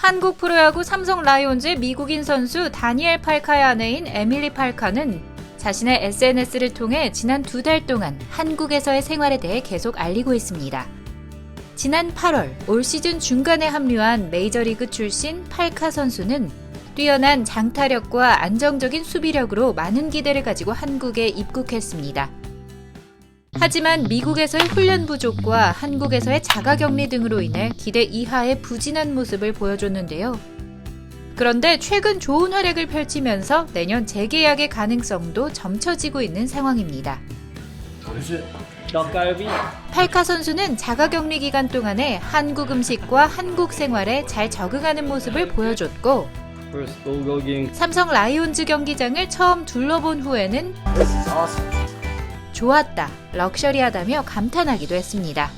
한국 프로야구 삼성 라이온즈의 미국인 선수 다니엘 팔카의 아내인 에밀리 팔카는 자신의 SNS를 통해 지난 2달 동안 한국에서의 생활에 대해 계속 알리고 있습니다. 지난 8월 올 시즌 중간에 합류한 메이저리그 출신 팔카 선수는 뛰어난 장타력과 안정적인 수비력으로 많은 기대를 가지고 한국에 입국했습니다. 하지만 미국에서의 훈련 부족과 한국에서의 자가격리 등으로 인해 기대 이하의 부진한 모습을 보여줬는데요. 그런데 최근 좋은 활약을 펼치면서 내년 재계약의 가능성도 점쳐지고 있는 상황입니다. 팔카 선수는 자가격리 기간 동안에 한국 음식과 한국 생활에 잘 적응하는 모습을 보여줬고 삼성 라이온즈 경기장을 처음 둘러본 후에는 좋았다, 럭셔리하다며 감탄하기도 했습니다.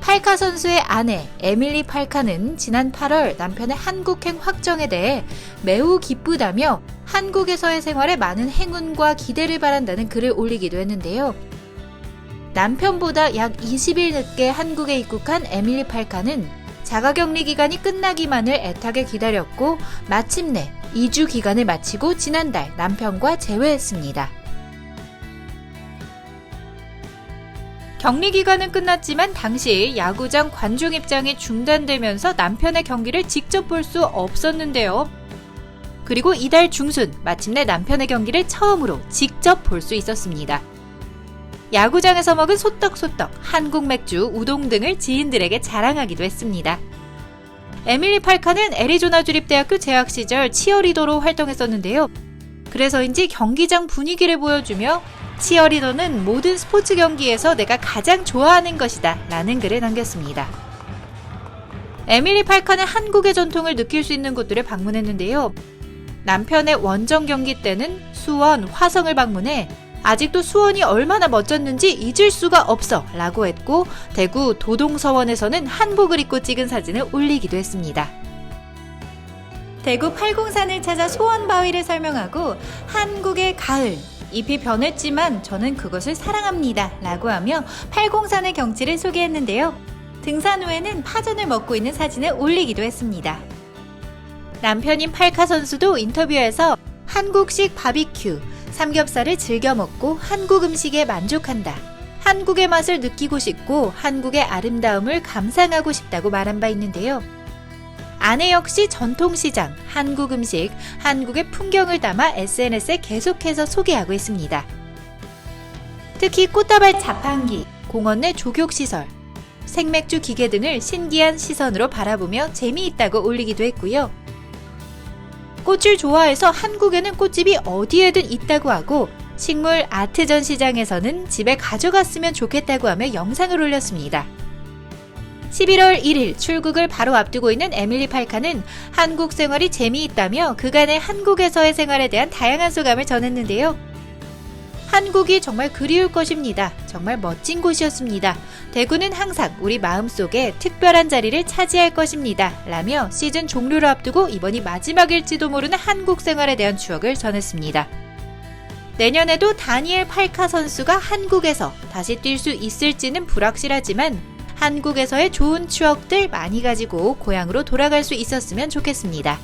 팔카 선수의 아내 에밀리 팔카는 지난 8월 남편의 한국행 확정에 대해 매우 기쁘다며 한국에서의 생활에 많은 행운과 기대를 바란다는 글을 올리기도 했는데요. 남편보다 약 20일 늦게 한국에 입국한 에밀리 팔카는 자가격리 기간이 끝나기만을 애타게 기다렸고 마침내 2주 기간을 마치고 지난달 남편과 재회했습니다. 격리 기간은 끝났지만 당시 야구장 관중 입장이 중단되면서 남편의 경기를 직접 볼 수 없었는데요. 그리고 이달 중순 마침내 남편의 경기를 처음으로 직접 볼 수 있었습니다. 야구장에서 먹은 소떡소떡, 한국 맥주, 우동 등을 지인들에게 자랑하기도 했습니다. 에밀리 팔카는 애리조나 주립대학교 재학 시절 치어리더로 활동했었는데요. 그래서인지 경기장 분위기를 보여주며 치어리더는 모든 스포츠 경기에서 내가 가장 좋아하는 것이다 라는 글을 남겼습니다. 에밀리 팔카는 한국의 전통을 느낄 수 있는 곳들을 방문했는데요. 남편의 원정 경기 때는 수원, 화성을 방문해 아직도 수원이 얼마나 멋졌는지 잊을 수가 없어 라고 했고 대구 도동서원에서는 한복을 입고 찍은 사진을 올리기도 했습니다. 대구 팔공산을 찾아 소원바위를 설명하고 한국의 가을, 잎이 변했지만 저는 그것을 사랑합니다 라고 하며 팔공산의 경치를 소개했는데요. 등산 후에는 파전을 먹고 있는 사진을 올리기도 했습니다. 남편인 팔카 선수도 인터뷰에서 한국식 바비큐, 삼겹살을 즐겨 먹고 한국 음식에 만족한다. 한국의 맛을 느끼고 싶고 한국의 아름다움을 감상하고 싶다고 말한 바 있는데요. 아내 역시 전통시장, 한국 음식, 한국의 풍경을 담아 SNS에 계속해서 소개하고 있습니다. 특히 꽃다발 자판기, 공원 내 족욕시설, 생맥주 기계 등을 신기한 시선으로 바라보며 재미있다고 올리기도 했고요. 꽃을 좋아해서 한국에는 꽃집이 어디에든 있다고 하고 식물 아트 전시장에서는 집에 가져갔으면 좋겠다고 하며 영상을 올렸습니다. 11월 1일 출국을 바로 앞두고 있는 에밀리 팔카는 한국 생활이 재미있다며 그간의 한국에서의 생활에 대한 다양한 소감을 전했는데요. 한국이 정말 그리울 것입니다. 정말 멋진 곳이었습니다. 대구는 항상 우리 마음속에 특별한 자리를 차지할 것입니다. 라며 시즌 종료를 앞두고 이번이 마지막일지도 모르는 한국 생활에 대한 추억을 전했습니다. 내년에도 다니엘 팔카 선수가 한국에서 다시 뛸 수 있을지는 불확실하지만 한국에서의 좋은 추억들 많이 가지고 고향으로 돌아갈 수 있었으면 좋겠습니다.